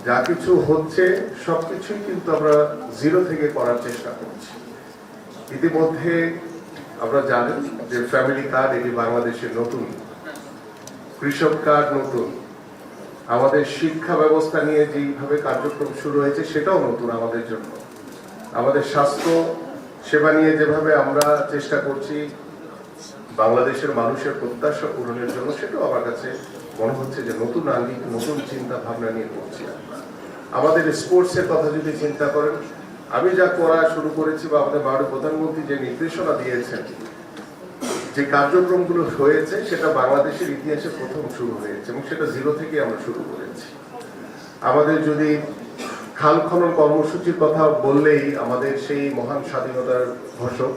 যা কিছু হচ্ছে সবকিছুই কিন্তু আমরা জিরো থেকে করার চেষ্টা করছি। ইতিমধ্যে আমরা জানেন যে ফ্যামিলি কার্ড এটি বাংলাদেশের নতুন, কৃষক কার্ড নতুন, আমাদের শিক্ষা ব্যবস্থা নিয়ে যেভাবে কার্যক্রম শুরু হয়েছে সেটাও নতুন আমাদের জন্য। আমাদের স্বাস্থ্য সেবা নিয়ে যেভাবে আমরা চেষ্টা করছি বাংলাদেশের মানুষের প্রত্যাশা পূরণের জন্য, সেটাও আমার কাছে মনে হচ্ছে যে নতুন আঙ্গিক, নতুন চিন্তা ভাবনা নিয়ে করছি আমরা। আমাদের স্পোর্টসের কথা যদি চিন্তা করেন, আমি যা করা শুরু করেছি বা আমাদের মাননীয় প্রধানমন্ত্রী যে নির্দেশনা দিয়েছেন, যে কার্যক্রমগুলো হয়েছে সেটা বাংলাদেশের ইতিহাসে প্রথম শুরু হয়েছে এবং সেটা জিরো থেকে আমরা শুরু করেছি। আমাদের যদি খাল খনন কর্মসূচির কথা বললেই আমাদের সেই মহান স্বাধীনতার ঘোষক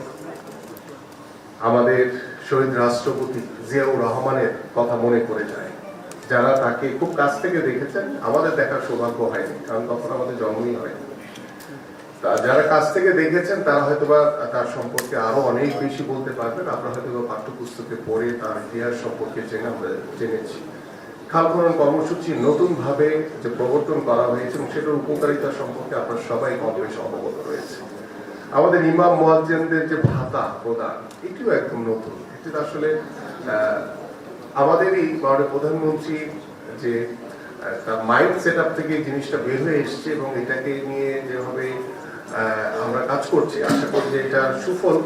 আমাদের শহীদ রাষ্ট্রপতি জিয়াউর রহমানের কথা মনে পড়ে যায়। যারা তাকে খুব কাছ থেকে দেখেছেন, আমাদের দেখার সৌভাগ্য হয়নি, কারণ তখন আমাদের জন্মই হয়নি। যারা কাছ থেকে দেখেছেন তারা হয়তোবা তার সম্পর্কে আরো অনেক বেশি বলতে পারবেন। আমরা হয়তোবা পাঠ্যপুস্তকে পড়ে তার ইতিহাস সম্পর্কে আমরা জেনেছি। খাল খনন কর্মসূচি নতুন ভাবে যে প্রবর্তন করা হয়েছে এবং সেটার উপকারিতা সম্পর্কে আপনারা সবাই কম বেশি অবগত রয়েছে। আমাদের ইমাম মুয়াজ্জিনদের যে ভাতা প্রদান, এটিও একদম নতুন। এটি আসলে আমাদেরই মাননীয় প্রধানমন্ত্রী যে তার মাইন্ড সেট আপ থেকে জিনিসটা বের হয়ে এসছে এবং এটাকে নিয়ে যেভাবে আমরা কাজ করছি, আশা করি যে এটার সুফল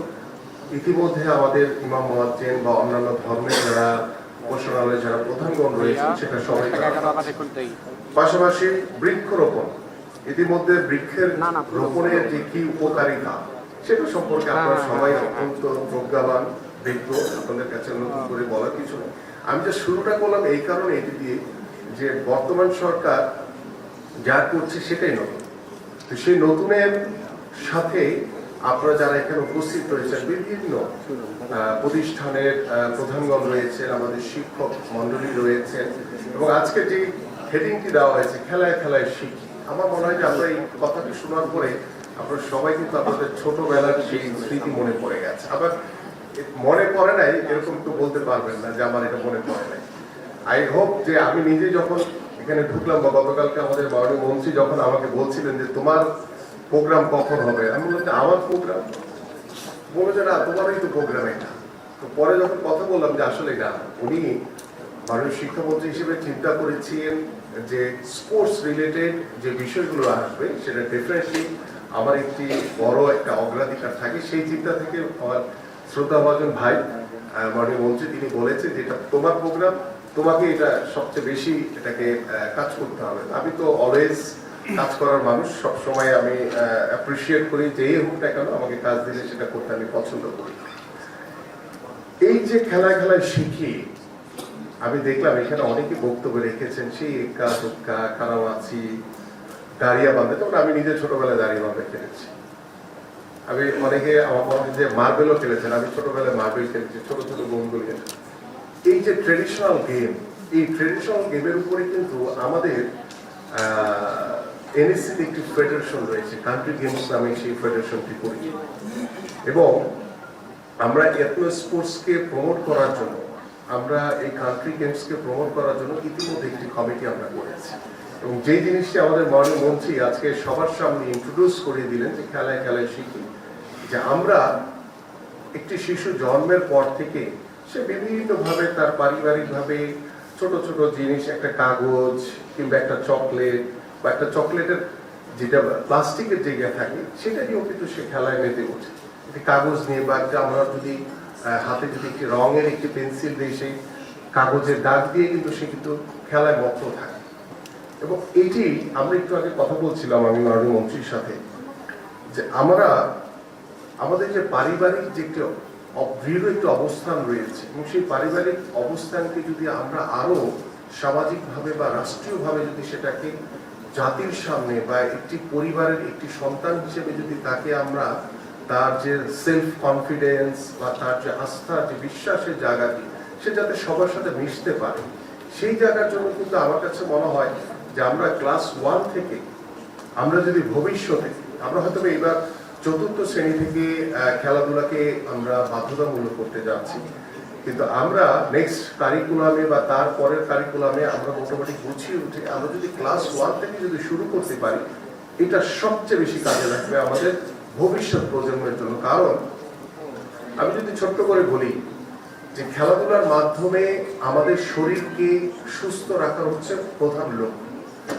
ইতিমধ্যে আমাদের ইমাম মুয়াজ্জিন বা অন্যান্য ধর্মের যারা উপাসনালয়ে যারা প্রধানগণ রয়েছে সেটা সবাই। পাশাপাশি বৃক্ষরোপণ, ইতিমধ্যে বৃক্ষের রোপণের যে কি উপকারিতা সেটা সম্পর্কে আপনারা সবাই অত্যন্ত প্রজ্ঞাবান ব্যক্ত, আপনাদের কাছে নতুন করে বলার কিছু নেই। আমি যে শুরুটা করলাম এই কারণে এটি দিয়ে যে বর্তমান সরকার যা করছে সেটাই নতুন। তো সেই নতুনের সাথে আপনারা যারা এখানে উপস্থিত রয়েছেন, বিভিন্ন প্রতিষ্ঠানের প্রধানগণ রয়েছেন, আমাদের শিক্ষক মন্ডলী রয়েছেন এবং আজকে যে হেডিংটি দেওয়া হয়েছে খেলায় খেলায় শিখি, আমার মনে হয় যে আমরা এই কথাটি শোনার পরে আপনারা সবাই কিন্তু আপনাদের ছোটবেলার সেই স্মৃতি মনে পড়ে গেছে। আবার মনে পড়ে নাই এরকম তো বলতে পারবেন না যে আমার এটা মনে পড়ে নাই। আই হোপ যে আমি নিজে যখন এখানে ঢুকলাম বা গতকালকে আমাদের মাননীয় মন্ত্রী যখন আমাকে বলছিলেন যে তোমার প্রোগ্রাম কখন হবে, আমি বললাম যে আমার প্রোগ্রাম, বলে যে না তোমারই তো প্রোগ্রাম এটা। তো পরে যখন কথা বললাম যে আসলে না, উনি মাননীয় শিক্ষামন্ত্রী হিসেবে চিন্তা করেছিলেন যে স্পোর্টস রিলেটেড যে বিষয়গুলো আসবে সেটা ডেফিনেটলি আমার একটি বড় একটা অগ্রাধিকার থাকে। সেই চিন্তা থেকে আমার শ্রদ্ধাভাজন ভাই মাননীয় মন্ত্রী তিনি বলেছে যে এটা তোমার প্রোগ্রাম, তোমাকে এটা সবচেয়ে বেশি এটাকে কাজ করতে হবে। আমি তো অলওয়েজ কাজ করার মানুষ, সবসময় আমি অ্যাপ্রিসিয়েট করি যে হোক না কেন আমাকে কাজ দিলে সেটা করতে আমি পছন্দ করি। এই যে খেলায় খেলায় শিখি, আমি দেখলাম এখানে অনেকে বক্তব্য রেখেছেন, সেই একা দোক্কা কারামাছি দাঁড়িয়ে বাঁধে, তখন আমি নিজে ছোটবেলায় দাঁড়িয়ে বাঁধে খেলেছি। আমি অনেকে আমার মনে হয় যে মার্বেলও খেলেছেন, আমি ছোটবেলায় মার্বেল খেলেছি, ছোট ছোট গেমগুলি। এই যে ট্রেডিশনাল গেম, এই ট্রেডিশনাল গেমের উপরে কিন্তু আমাদের এনএসসির একটি ফেডারেশন রয়েছে, কান্ট্রি গেমস নামে সেই ফেডারেশনটি পরিচিত। এবং আমরা এথনো স্পোর্টসকে প্রমোট করার জন্য, আমরা এই কান্ট্রি গেমসকে প্রমোট করার জন্য ইতিমধ্যে একটি কমিটি আমরা করেছি এবং যেই জিনিসটি আমাদের মাননীয় মন্ত্রী আজকে সবার সামনে ইন্ট্রোডিউস করিয়ে দিলেন যে খেলায় খেলায় শিখি, যে আমরা একটি শিশু জন্মের পর থেকে সে বিভিন্নভাবে তার পারিবারিকভাবে ছোট ছোট জিনিস, একটা কাগজ কিংবা একটা চকলেট বা একটা চকলেটের যেটা প্লাস্টিকের জায়গা থাকে সেটা নিয়েও কিন্তু সে খেলায় মেতে ওঠে। একটি কাগজ নিয়ে বা আমরা যদি হাতে যদি একটি রঙের একটি পেন্সিল দিয়ে সেই কাগজের দাগ দিয়ে কিন্তু সে কিন্তু খেলায় মত্ত থাকে। এবং এটি আমরা একটু আগে কথা বলছিলাম আমি মাননীয় মন্ত্রীর সাথে, যে আমরা আমাদের যে পারিবারিক যে একটি দৃঢ় একটি অবস্থান রয়েছে এবং সেই পারিবারিক অবস্থানকে যদি আমরা আরো সামাজিকভাবে বা রাষ্ট্রীয়ভাবে যদি সেটাকে জাতির সামনে বা একটি পরিবারের একটি সন্তান হিসেবে যদি তাকে আমরা তার যে সেলফ কনফিডেন্স বা তার যে আস্থা, যে বিশ্বাসের জায়গাটি, সে যাতে সবার সাথে মিশতে পারে, সেই জায়গার জন্য কিন্তু আমার কাছে মনে হয় যে আমরা ক্লাস 1 থেকে আমরা যদি ভবিষ্যতে আমরা হয়তো এবার 4th শ্রেণী থেকে খেলাধুলাকে আমরা বাধ্যতামূলক করতে যাচ্ছি, কিন্তু আমরা নেক্সট কারিকুলামে বা তার পরের কারিকুলামে আমরা মোটামুটি গুছিয়ে উঠে আমরা যদি ক্লাস 1 থেকে যদি শুরু করতে পারি, এটা সবচেয়ে বেশি কাজে লাগবে আমাদের ভবিষ্যৎ প্রজন্মের জন্য। কারণ আমি যদি ছোট্ট করে বলি যে খেলাধুলার মাধ্যমে আমাদের শরীরকে সুস্থ রাখার হচ্ছে প্রধান লক্ষ্য।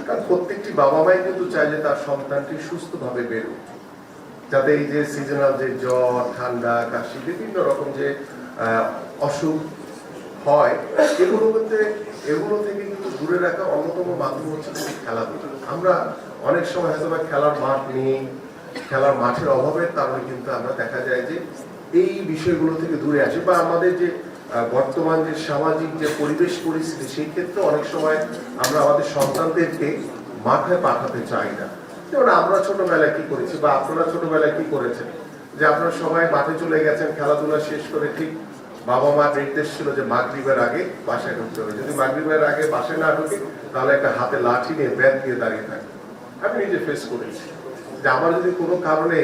কারণ প্রত্যেকটি বাবা মাই কিন্তু চায় যে তার সন্তানটি সুস্থভাবে বেড়ে উঠে, যাতে এই যে সিজনাল যে জ্বর, ঠান্ডা, কাশি, বিভিন্ন রকম যে অসুখ হয়, এগুলো থেকে কিন্তু দূরে রাখা অন্যতম মাধ্যম হচ্ছে খেলাধুলা। আমরা অনেক সময় হয়তো বা খেলার মাঠ নেই, খেলার মাঠের অভাবের কারণে কিন্তু আমরা দেখা যায় যে এই বিষয়গুলো থেকে দূরে আসি, বা আমাদের যে বর্তমান যে সামাজিক যে পরিবেশ পরিস্থিতি, সেই ক্ষেত্রে অনেক সময় আমরা আমাদের সন্তানদেরকে মাঠে পাঠাতে চাই না। যেমন আমরা ছোটবেলায় কি করেছি, বা আপনারা ছোটবেলায় কি করেছেন, যে আপনারা সবাই মাঠে চলে গেছেন, খেলাধুলা শেষ করে ঠিক বাবা মার নির্দেশ ছিল যে মাগরিবের আগে বাসায় ঢুকতে হবে। যদি মাগরিবের আগে বাসায় না ঢুকে, তাহলে একটা হাতে লাঠি নিয়ে ব্যাট দিয়ে দাঁড়িয়ে থাকে। আমি নিজে ফেস করেছি যে আমার যদি কোনো কারণে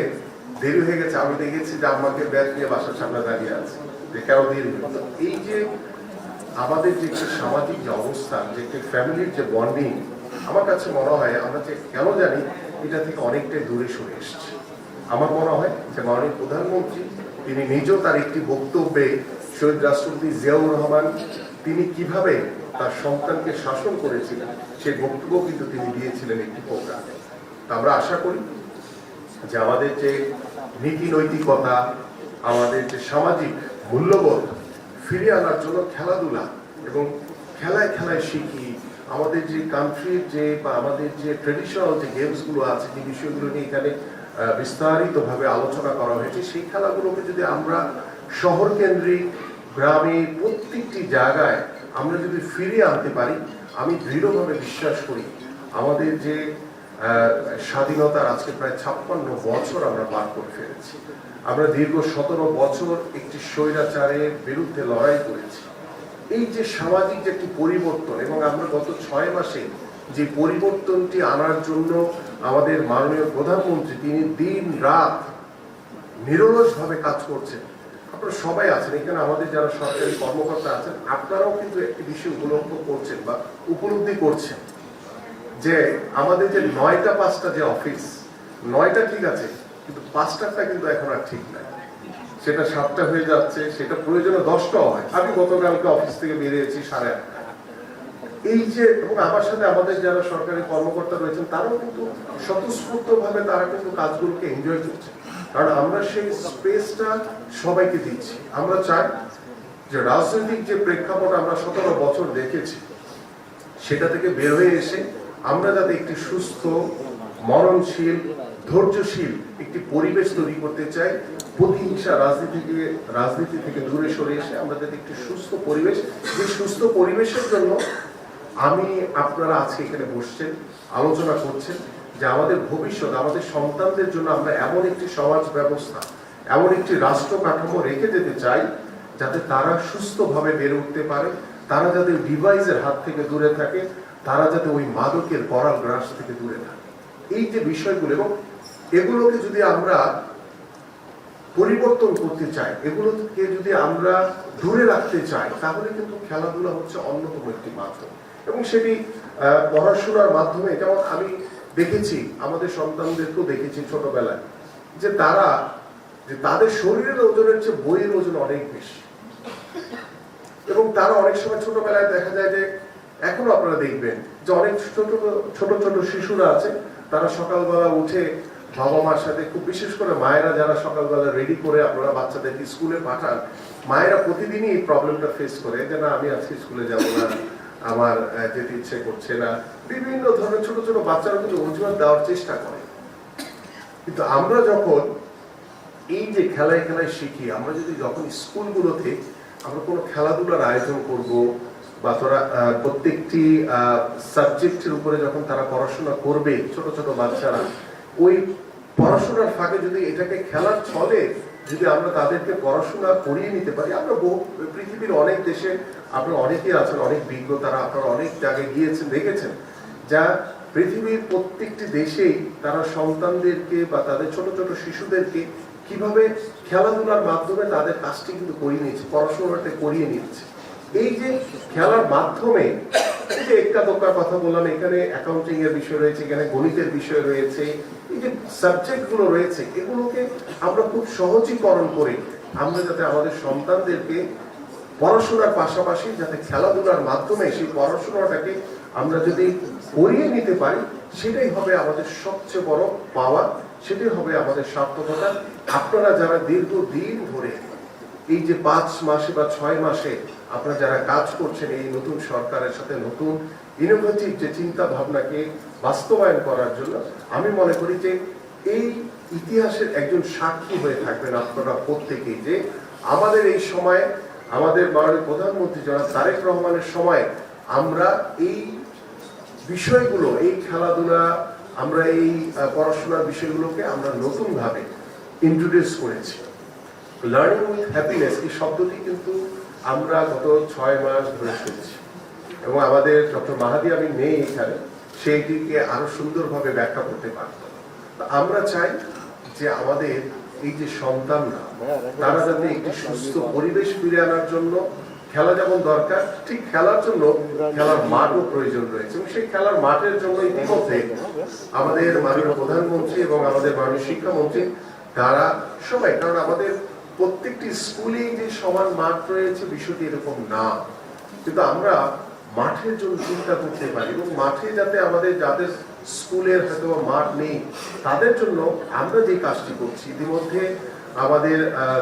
দেরি হয়ে গেছে, আমি দেখেছি যে আমাকে ব্যাট নিয়ে বাসার সামনে দাঁড়িয়ে আছে, যে কেন দেরি হলো। এই যে আমাদের যে সামাজিক যে অবস্থান, যে ফ্যামিলির যে বন্ডিং, আমার কাছে মনে হয় আমরা যে কেন জানি এটা থেকে অনেকটাই দূরে সরে এসেছি। আমার মনে হয় যে মাননীয় প্রধানমন্ত্রী তিনি নিজেও তার একটি বক্তব্যে শহীদ রাষ্ট্রপতি জিয়াউর রহমান তিনি কিভাবে তার সন্তানকে শাসন করেছিলেন, সেই বক্তব্য কিন্তু তিনি দিয়েছিলেন একটি প্রোগ্রামে। আমরা আশা করি যে আমাদের যে নীতি নৈতিকতা, আমাদের যে সামাজিক মূল্যবোধ ফিরিয়ে আনার জন্য খেলাধুলা এবং খেলায় খেলায় শিখি, আমাদের যে কান্ট্রির যে বা আমাদের যে ট্রেডিশনাল যে গেমসগুলো আছে, যে বিষয়গুলো নিয়ে এখানে বিস্তারিতভাবে আলোচনা করা হয়েছে, সেই খেলাগুলোকে যদি আমরা শহর কেন্দ্রিক, গ্রামে, প্রত্যেকটি জায়গায় আমরা যদি ফিরিয়ে আনতে পারি, আমি দৃঢ়ভাবে বিশ্বাস করি আমাদের যে স্বাধীনতার আজকে প্রায় 56 বছর আমরা পার করে ফেলেছি। আমরা দীর্ঘ 17 বছর একটি স্বৈরাচারের বিরুদ্ধে লড়াই করেছি। এই যে সামাজিক যে একটি পরিবর্তন, এবং আমরা গত 6 মাসে যে পরিবর্তনটি আনার জন্য আমাদের মাননীয় প্রধানমন্ত্রী তিনি দিন রাত নিরলসভাবে কাজ করছেন। আপনারা সবাই আছেন এখানে, আমাদের যারা সরকারি কর্মকর্তা আছেন, আপনারাও কিন্তু একটি বিষয় উপলব্ধ করছেন বা উপলব্ধি করছেন যে আমাদের যে 9টা 5টা যে অফিস, 9টা ঠিক আছে, কিন্তু 5টাটা কিন্তু এখন আর ঠিক নাই। সেটা 7টা হয়ে যাচ্ছে, সেটা প্রয়োজনে 10টাও হয়। আমি গতকালকে অফিস থেকে বেরিয়েছি 8:30। এই যে, এবং আমার সাথে আমাদের যারা সরকারি কর্মকর্তা রয়েছেন তারাও কিন্তু স্বতঃস্ফূর্ত ভাবে তারা কিন্তু কাজগুলোকে এনজয় করছে, কারণ আমরা সেই স্পেসটা সবাইকে দিচ্ছি। আমরা চাই যে রাজনৈতিক যে প্রেক্ষাপট আমরা 17 বছর দেখেছি, সেটা থেকে বের হয়ে এসে আমরা যাতে একটি সুস্থ, মননশীল, ধৈর্যশীল একটি পরিবেশ তৈরি করতে চাই, প্রতিহিংসা রাজনীতি থেকে দূরে সরে এসে আমরা যাতে একটি সুস্থ পরিবেশ, যে সুস্থ পরিবেশের জন্য আমি আপনারা আজকে এখানে বসছেন, আলোচনা করছেন, যে আমাদের ভবিষ্যৎ, আমাদের সন্তানদের জন্য আমরা এমন একটি সমাজ ব্যবস্থা, এমন একটি রাষ্ট্র কাঠামো রেখে যেতে চাই যাতে তারা সুস্থভাবে বেড়ে উঠতে পারে, তারা যাতে ডিভাইসের হাত থেকে দূরে থাকে, তারা যাতে ওই মাদকের করাল গ্রাস থেকে দূরে থাকে। এই যে বিষয়গুলো, এবং এগুলোকে যদি আমরা পরিবর্তন করতে চাই, এগুলোকে যদি আমরা দূরে রাখতে চাই, তাহলে কিন্তু খেলাধুলা হচ্ছে অন্যতম একটি মাধ্যম। এবং সেটি পড়াশোনার মাধ্যমে, যেমন আমি দেখেছি আমাদের সন্তানদেরকেও দেখেছি ছোটবেলায়, যে তারা যে তাদের শরীরের ওজনের চেয়ে বইয়ের ওজন অনেক বেশি, এবং তারা অনেক সময় ছোটবেলায় দেখা যায় যে এখনো আপনারা দেখবেন যে অনেক ছোট ছোট শিশুরা আছে, তারা সকালবেলা উঠে বাবা মার সাথে, খুব বিশেষ করে মায়েরা যারা সকালবেলা রেডি করে আপনারা বাচ্চাদেরকে স্কুলে পাঠান, মায়েরা প্রতিদিনই এই প্রবলেমটা ফেস করে যে না, আমি আজকে স্কুলে যাব না, আমার যেতে ইচ্ছে করছে না। বিভিন্ন ধরনের ছোট ছোট বাচ্চারা কিন্তু অজুহাত দেওয়ার চেষ্টা করে। কিন্তু আমরা যখন এই যে খেলায় খেলায় শিখি, আমরা যদি যখন স্কুলগুলোতে আমরা কোনো খেলাধুলার আয়োজন করব, বা তারা প্রত্যেকটি সাবজেক্টের উপরে যখন তারা পড়াশোনা করবে, ছোট ছোট বাচ্চারা, ওই পড়াশোনার ফাঁকে যদি এটাকে খেলার ছলে যদি আমরা তাদেরকে পড়াশোনা করিয়ে নিতে পারি, আমরা পৃথিবীর অনেক দেশে আপনারা অনেকেই আছেন, অনেক বিজ্ঞ, তারা আপনারা অনেক জায়গায় গিয়েছেন, দেখেছেন, যা পৃথিবীর প্রত্যেকটি দেশেই তারা সন্তানদেরকে বা তাদের ছোট ছোট শিশুদেরকে কিভাবে খেলাধুলার মাধ্যমে তাদের কাজটি কিন্তু করিয়ে নিচ্ছে, পড়াশোনাতে করিয়ে নিচ্ছে। এই যে খেলার মাধ্যমে এই যে এক্কা দোক্কার কথা বললাম, এখানে অ্যাকাউন্টিং এর বিষয় রয়েছে, এখানে গণিতের বিষয় রয়েছে, এই যে সাবজেক্ট গুলো রয়েছে এগুলোকে আমরা খুব সহজীকরণ করে আমরা যাতে আমাদের সন্তানদেরকে পড়াশোনার পাশাপাশি যাতে খেলাধুলার মাধ্যমে সেই পড়াশোনাটাকে আমরা যদি করিয়ে নিতে পারি, সেটাই হবে আমাদের সবচেয়ে বড় পাওয়া, সেটাই হবে আমাদের সার্থকতা। আপনারা যারা দীর্ঘদিন ধরে এই যে 5 মাসে বা 6 মাসে আপনারা যারা কাজ করছেন এই নতুন সরকারের সাথে নতুন ইনোভেটিভ যে চিন্তা ভাবনাকে বাস্তবায়ন করার জন্য, আমি মনে করি যে এই ইতিহাসের একজন সাক্ষী হয়ে থাকবেন আপনারা প্রত্যেকেই, যে আমাদের এই সময়ে আমাদের মাননীয় প্রধানমন্ত্রী জনাব তারেক রহমানের সময় আমরা এই বিষয়গুলো, এই খেলাধুলা, আমরা এই পড়াশোনার বিষয়গুলোকে আমরা নতুন ভাবে ইন্ট্রোডিউস করেছি। লার্নিং উইথ হ্যাপিনেস এই শব্দটি কিন্তু আমরা গত 6 মাস ধরে শুনছি, এবং আমাদের ডক্টর মাহাদি আমিন নেই এখানে, সেইটিকে আরো সুন্দরভাবে ব্যাখ্যা করতে পারত। আমরা চাই যে আমাদের এই যে সন্তানরা তারা যাতে একটি সুস্থ পরিবেশ ফিরে আনার জন্য খেলা যেমন দরকার, ঠিক খেলার জন্য খেলার মাঠও প্রয়োজন রয়েছে, এবং সেই খেলার মাঠের জন্য ইতিমধ্যে আমাদের মাননীয় প্রধানমন্ত্রী এবং আমাদের মাননীয় শিক্ষামন্ত্রী তারা সবাই, কারণ আমাদের প্রত্যেকটি স্কুলে যে সমান মাঠ রয়েছে বিষয়টি এরকম না, কিন্তু আমরা মাঠের জন্য চিন্তা করতে পারি, এবং মাঠে যাতে আমাদের যাদের স্কুলের হয়তো মাঠ নেই তাদের জন্য আমরা যে কাজটি করছি, ইতিমধ্যে আমাদের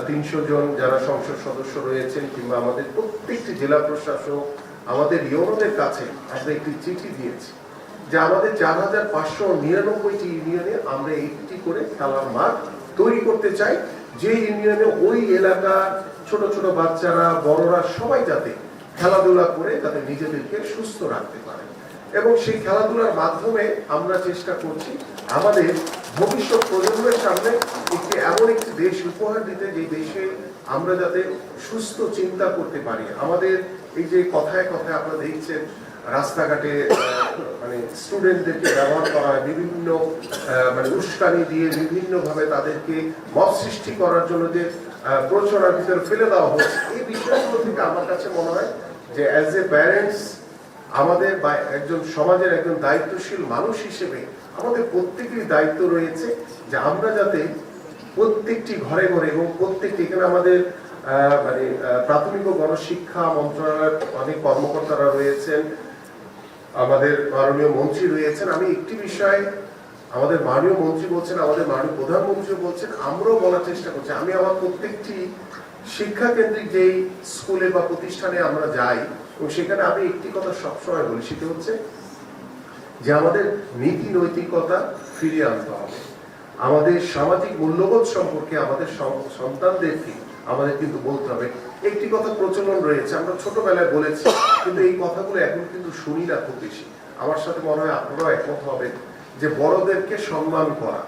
300 জন যারা সংসদ সদস্য রয়েছেন কিংবা আমাদের প্রত্যেকটি জেলা প্রশাসক আমাদের ইউনিয়নের কাছে আমরা একটি চিঠি দিয়েছি যে আমাদের 4599টি ইউনিয়নে আমরা একটি করে খেলার মাঠ তৈরি করতে চাই, যে ইউনিয়নে ওই এলাকার ছোট ছোট বাচ্চারা বড়রা সবাই যাতে খেলাধুলা করে যাতে নিজেদেরকে সুস্থ রাখতে পারে। এবং সেই খেলাধুলার মাধ্যমে আমরা চেষ্টা করছি আমাদের ভবিষ্যৎ প্রজন্মের সামনে একটি এমন একটি দেশ উপহার দিতে, যে দেশে আমরা যাতে সুস্থ চিন্তা করতে পারি। আমাদের এই যে কথায় কথায় আপনারা দেখছেন রাস্তাঘাটে মানে স্টুডেন্টদেরকে ব্যবহার করা হয় বিভিন্ন মানে উস্কানি দিয়ে, বিভিন্ন ভাবে তাদেরকে মত সৃষ্টি করার জন্য যে প্রচারের ভিতরে ফেলে দেওয়া হচ্ছে, এই বিষয়গুলো থেকে আমার কাছে মনে হয় যে অ্যাজ এ প্যারেন্টস আমাদের বা একজন সমাজের একজন দায়িত্বশীল মানুষ হিসেবে আমাদের প্রত্যেকেরই দায়িত্ব রয়েছে যে আমরা যাতে প্রত্যেকটি ঘরে ঘরে এবং প্রত্যেকটি, এখানে আমাদের মানে প্রাথমিক ও গণশিক্ষা মন্ত্রণালয়ের অনেক কর্মকর্তারা রয়েছেন, আমাদের মাননীয় মন্ত্রী রয়েছেন। আমি একটি বিষয় আমাদের মাননীয় মন্ত্রী বলছেন, আমাদের মাননীয় প্রধানমন্ত্রী বলছেন, আমরাও বলার চেষ্টা করছি। আমি আমার প্রত্যেকটি শিক্ষা কেন্দ্রিক যেই স্কুলে বা প্রতিষ্ঠানে আমরা যাই, এবং সেখানে আমি একটি কথা সবসময় বলি, সেটা হচ্ছে যে আমাদের নীতি নৈতিকতা ফিরিয়ে আনতে হবে, আমাদের সামাজিক মূল্যবোধ সম্পর্কে আমাদের সন্তানদেরকে আমাদের কিন্তু বলতে হবে। একটি কথা প্রচলন রয়েছে, আমরা ছোটবেলায় বলেছি, কিন্তু এই কথাগুলো এখন কিন্তু শুনি না খুব বেশি। আমার সাথে মনে হয় আপনারাও একমত হবেন যে বড়দেরকে সম্মান করা,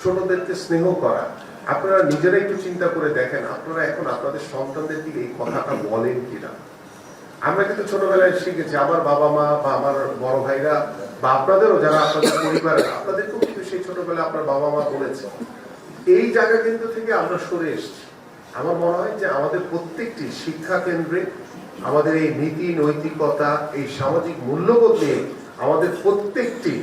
ছোটদেরকে স্নেহ করা। আপনারা নিজেরা একটু চিন্তা করে দেখেন, আপনারা এখন আপনাদের সন্তানদেরকে এই কথাটা বলেন কিনা। আমরা কিন্তু ছোটবেলায় শিখেছি, আমার বাবা মা বা আমার বড় ভাইরা বা আপনাদেরও যারা আপনাদের পরিবারের, আপনাদেরকেও কিন্তু সেই ছোটবেলায় আপনার বাবা মা বলেছে। এই জায়গা কিন্তু থেকে আমরা সরে এসেছি। আমার মনে হয় যে আমাদের প্রত্যেকটি শিক্ষা কেন্দ্রে আমাদের এই নীতি নৈতিকতা, এই সামাজিক মূল্যবোধ নিয়ে আমাদের প্রত্যেকটি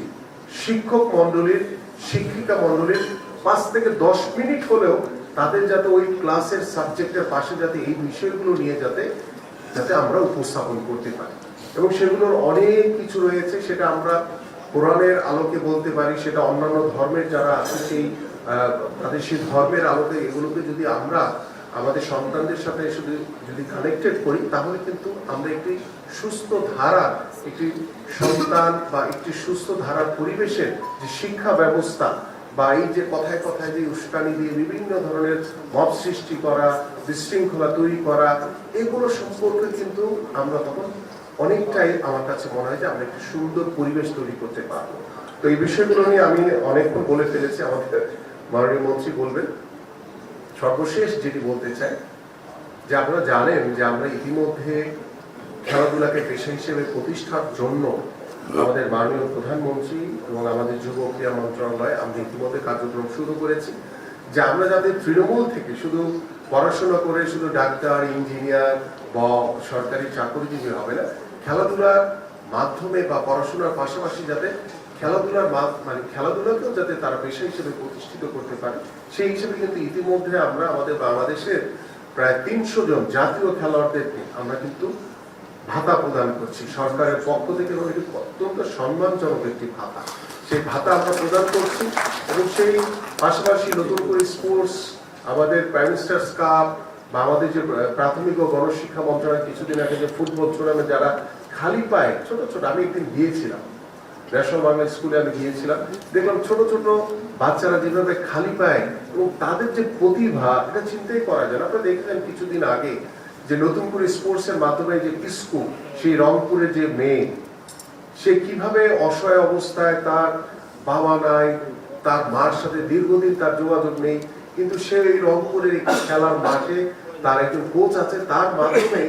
শিক্ষক মন্ডলীর, শিক্ষিকা মন্ডলীর 5 থেকে 10 মিনিট হলেও তাদের যাতে ওই ক্লাসের সাবজেক্টের পাশে যাতে এই বিষয়গুলো নিয়ে যাতে আমরা উপস্থাপন করতে পারি। এবং সেগুলোর অনেক কিছু রয়েছে, সেটা আমরা কোরআনের আলোকে বলতে পারি, সেটা অন্যান্য ধর্মের যারা আছে সেই তাদের সেই ধর্মের আলোকে এগুলোকে যদি আমরা আমাদের সন্তানদের সাথে শুধু যদি কানেক্টেড করি, তাহলে কিন্তু আমরা একটি সুস্থ ধারা, একটি সন্তান বা একটি সুস্থ ধারার পরিবেশের যে শিক্ষা ব্যবস্থা বা এই যে কথায় কথায় যে উস্কানি দিয়ে বিভিন্ন ধরনের মত সৃষ্টি করা, বিশৃঙ্খলা তৈরি করা, এগুলো সম্পর্কে কিন্তু আমরা তখন অনেকটাই আমার কাছে মনে হয় যে আমরা একটি সুন্দর পরিবেশ তৈরি করতে পারবো। তো এই বিষয়গুলো নিয়ে আমি অনেকক্ষণ বলে ফেলেছি, আমাদের মাননীয় মন্ত্রী বলবেন। সর্বশেষ যেটি বলতে চাই যে আপনারা জানেন যে আমরা ইতিমধ্যে খেলাধুলাকে পেশা হিসেবে প্রতিষ্ঠার জন্য আমাদের মাননীয় প্রধানমন্ত্রী এবং আমাদের যুব ক্রীড়া মন্ত্রণালয় আমরা ইতিমধ্যে কার্যক্রম শুরু করেছি। যে আমরা যাদের তৃণমূল থেকে শুধু পড়াশোনা করে শুধু ডাক্তার, ইঞ্জিনিয়ার বা সরকারি চাকরিজীবী হবে না, খেলাধুলার মাধ্যমে বা পড়াশোনার পাশাপাশি যাতে মানে খেলাধুলাকেও যাতে তারা পেশা হিসেবে প্রতিষ্ঠিত করতে পারে, সেই হিসেবে কিন্তু ইতিমধ্যে আমরা আমাদের বাংলাদেশের প্রায় 300 জন জাতীয় খেলোয়াড়দেরকে আমরা কিন্তু ভাতা প্রদান করছি সরকারের পক্ষ থেকে, এবং এটি অত্যন্ত সম্মানজনক একটি ভাতা। সেই ভাতা আমরা প্রদান করছি এবং সেই পাশাপাশি নতুন করে স্পোর্টস, আমাদের প্রাইম মিনিস্টার্স কাপ বা আমাদের যে প্রাথমিক ও গণশিক্ষা মন্ত্রণালয় কিছুদিন আগে যে ফুটবল টুর্নামেন্ট যারা খালি পায়ে ছোট ছোট, আমি একদিন গিয়েছিলাম ন্যাশনাল বাংলা স্কুলে, আমি গিয়েছিলাম, দেখলাম ছোট ছোট বাচ্চারা যেভাবে খালি পায় এবং তাদের যে প্রতিভা, এটা চিন্তাই করা যায় না। আপনারা দেখলেন কিছুদিন আগে যে নতুন করে স্পোর্টস এর মাধ্যমে যে ইস্কু, সেই রংপুরের যে মেয়ে, সে কিভাবে অসহায় অবস্থায়, তার বাবা নাই, তার মার সাথে দীর্ঘদিন তার যোগাযোগ নেই, কিন্তু সে এই রংপুরের একটি খেলার মাঠে তার একজন কোচ আছে, তার মাধ্যমে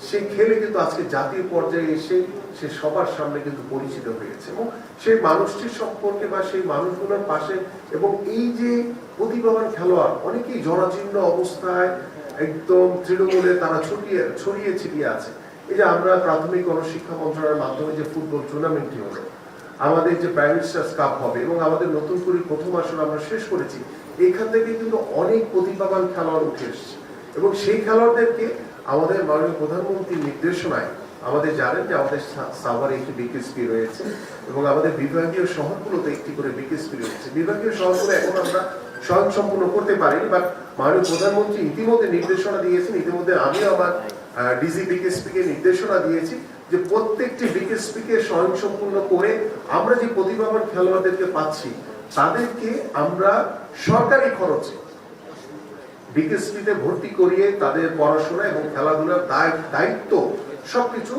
সে খেলে কিন্তু আজকে জাতীয় পর্যায়ে এসে সে সবার সামনে কিন্তু পরিচিত হয়েছে। এবং সেই মানুষটির সম্পর্কে বা সেই মানুষগুলোর পাশে, এবং এই যে প্রতিভাবান খেলোয়াড় অনেকেই জরাজীর্ণ অবস্থায় একদম তৃণমূলে তারা ছড়িয়ে ছিটিয়ে আছে। এই যে আমরা প্রাথমিক গণশিক্ষা মন্ত্রণালয়ের মাধ্যমে যে ফুটবল টুর্নামেন্টটি হলো, আমাদের যে প্রাইম মিনিস্টার্স কাপ হবে এবং আমাদের নতুন করে প্রথম আসর আমরা শেষ করেছি, এখান থেকে কিন্তু অনেক প্রতিভাবান খেলোয়াড় উঠে এসছে। এবং সেই খেলোয়াড়দেরকে আমাদের মাননীয় প্রধানমন্ত্রীর নির্দেশনায়, আমাদের জানেন যে আমাদের সাভারে একটি বিকেএসপি রয়েছে এবং আমাদের বিভাগীয় শহরগুলোতে একটি করে বিকেএসপি রয়েছে। বিভাগীয় শহরগুলো এখন আমরা স্বয়ংসম্পূর্ণ করতে পারিনি, বাট মাননীয় প্রধানমন্ত্রী ইতিমধ্যে নির্দেশনা দিয়েছেন, ইতিমধ্যে আমিও আমার ডিজি বিকেএসপি কে নির্দেশনা দিয়েছি যে প্রত্যেকটি বিকেএসপি কে স্বয়ংসম্পূর্ণ করে আমরা যে প্রতিভাবান খেলোয়াড়দেরকে পাচ্ছি তাদেরকে আমরা সরকারি খরচে বিকেএসপিতে ভর্তি করিয়ে তাদের পড়াশোনা এবং খেলাধুলার দায়িত্ব সবকিছু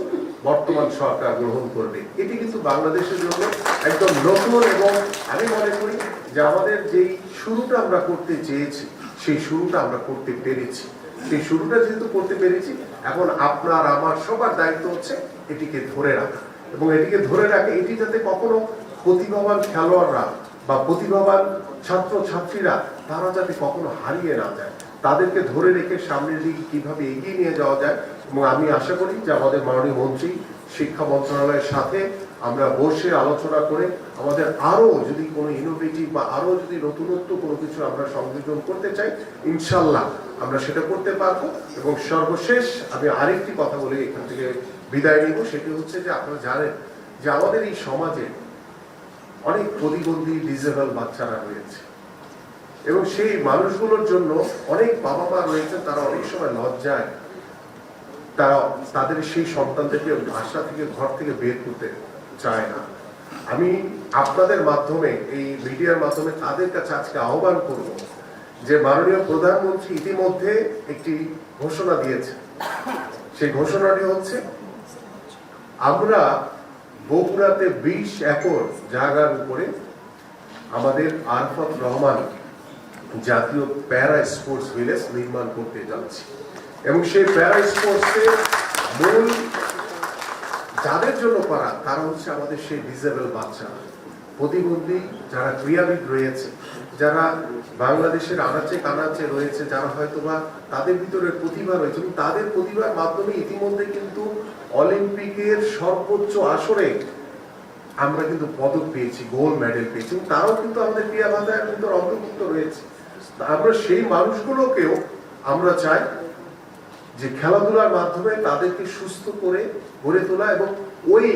বর্তমান সরকার গ্রহণ করবে। এটি কিন্তু বাংলাদেশের জন্য একদম নতুন, এবং আমি মনে করি যে আমাদের যেই শুরুটা আমরা করতে চেয়েছি সেই শুরুটা আমরা করতে পেরেছি। সেই শুরুটা যেহেতু করতে পেরেছি, এখন আপনার আমার সবার দায়িত্ব হচ্ছে এটিকে ধরে রাখা, এবং এটিকে ধরে রাখে এটি যাতে কখনো প্রতিভাবান খেলোয়াড়রা বা প্রতিভাবান ছাত্র ছাত্রীরা তারা যাতে কখনো হারিয়ে না যায়, তাদেরকে ধরে রেখে সামনের দিকে কিভাবে এগিয়ে নিয়ে যাওয়া যায়। এবং আমি আশা করি যে আমাদের মাননীয় মন্ত্রী, শিক্ষা মন্ত্রণালয়ের সাথে আমরা বসে আলোচনা করে আমাদের আরো যদি কোনো ইনোভেটিভ বা আরো যদি নতুনত্ব কোনো কিছু আমরা সংযোজন করতে চাই, ইনশাল্লাহ আমরা সেটা করতে পারবো। এবং সর্বশেষ আমি আরেকটি কথা বলে এখান থেকে বিদায় নিব, সেটি হচ্ছে যে আপনারা জানেন যে আমাদের এই সমাজে অনেক প্রতিবন্ধী ডিসেবল বাচ্চারা রয়েছে, এবং সেই মানুষগুলোর জন্য অনেক বাবা মা রয়েছে, তারা অনেক সময় লজ্জায় তারা তাদের সেই সন্তানদেরকে বাসা থেকে, ঘর থেকে বের করতে চায় না। আমি আপনাদের মাধ্যমে, এই মিডিয়ার মাধ্যমে তাদের কাছে আজকে আহ্বান করব যে মাননীয় প্রধানমন্ত্রী ইতিমধ্যে একটি ঘোষণা দিয়েছে। সেই ঘোষণাটি হচ্ছে আমরা বগুড়াতে 20 একর জায়গার উপরে আমাদের আরফাত রহমান জাতীয় প্যারা স্পোর্টস ভিলেজ নির্মাণ করতে যাচ্ছি। এবং সেই প্যারা স্পোর্টসের মূল যাদের জন্য করা, তারা হচ্ছে আমাদের সেই ডিসেবল বাচ্চা, প্রতিবন্ধী যারা ক্রীড়াবিদ রয়েছে, যারা বাংলাদেশের আনাচে কানাচে রয়েছে, যারা হয়তোবা তাদের ভিতরে প্রতিভা রয়েছে, এবং তাদের প্রতিভার মাধ্যমে ইতিমধ্যে কিন্তু অলিম্পিকের সর্বোচ্চ আসরে আমরা কিন্তু পদক পেয়েছি, গোল্ড মেডেল পেয়েছি, এবং তারাও কিন্তু আমাদের ক্রীড়া বাধার ভিতরে অন্তর্ভুক্ত রয়েছে। আমরা সেই মানুষগুলোকেও আমরা চাই যে খেলাধুলার মাধ্যমে তাদেরকে সুস্থ করে গড়ে তোলা, এবং ওই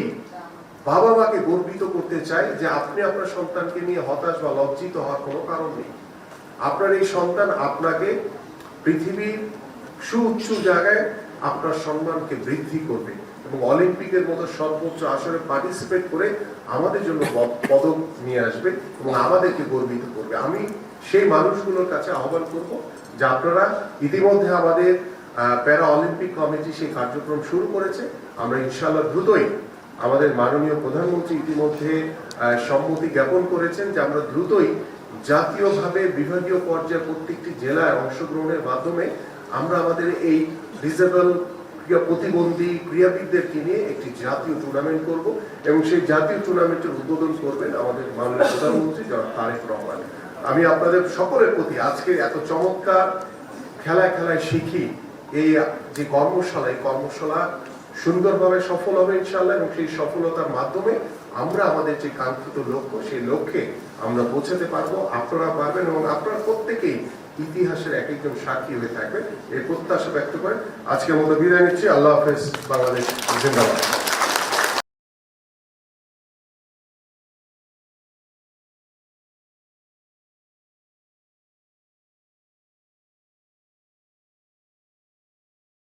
বাবা মাকে গর্বিত করতে চাই যে আপনি আপনার সন্তানকে নিয়ে হতাশ বা লজ্জিত হওয়ার কোনো কারণ নেই। আপনার এই সন্তান আপনাকে পৃথিবীর সুউচ্চ জায়গায় আপনার সম্মানকে বৃদ্ধি করবে, এবং অলিম্পিকের মতো সর্বোচ্চ আসরে পার্টিসিপেট করে আমাদের জন্য পদক নিয়ে আসবে এবং আমাদেরকে গর্বিত করবে। আমি সেই মানুষগুলোর কাছে আহ্বান করব যে আপনারা ইতিমধ্যে আমাদের প্যারা অলিম্পিক কমিটি সেই কার্যক্রম শুরু করেছে। আমরা ইনশাআল্লাহ দ্রুতই, আমাদের মাননীয় প্রধানমন্ত্রী ইতিমধ্যে সম্মতি জ্ঞাপন করেছেন যে আমরা দ্রুতই জাতীয়ভাবে বিভাগীয় পর্যায়ে প্রত্যেকটি জেলায় অংশগ্রহণের মাধ্যমে আমরা আমাদের এই ডিসেবল প্রতিবন্ধী ক্রীড়াবিদদেরকে নিয়ে একটি জাতীয় টুর্নামেন্ট করব, এবং সেই জাতীয় টুর্নামেন্টের উদ্বোধন করবেন আমাদের মাননীয় প্রধানমন্ত্রী জনাব তারেক রহমান। আমি আপনাদের সকলের প্রতি আজকে এত চমৎকার খেলায় খেলায় শিখি এই যে কর্মশালা, এই কর্মশালা সুন্দরভাবে সফল হবে ইনশাআল্লাহ, এবং সেই সফলতার মাধ্যমে আমরা আমাদের যে কাঙ্ক্ষিত লক্ষ্য, সেই লক্ষ্যে আমরা পৌঁছাতে পারবো, আপনারা পারবেন, এবং আপনারা প্রত্যেকেই ইতিহাসের এক একজন সাক্ষী হয়ে থাকবেন এই প্রত্যাশা ব্যক্ত করে আজকের মতো বিদায় নিচ্ছি। আল্লাহ হাফেজ। বাংলাদেশ জিন্দাবাদ।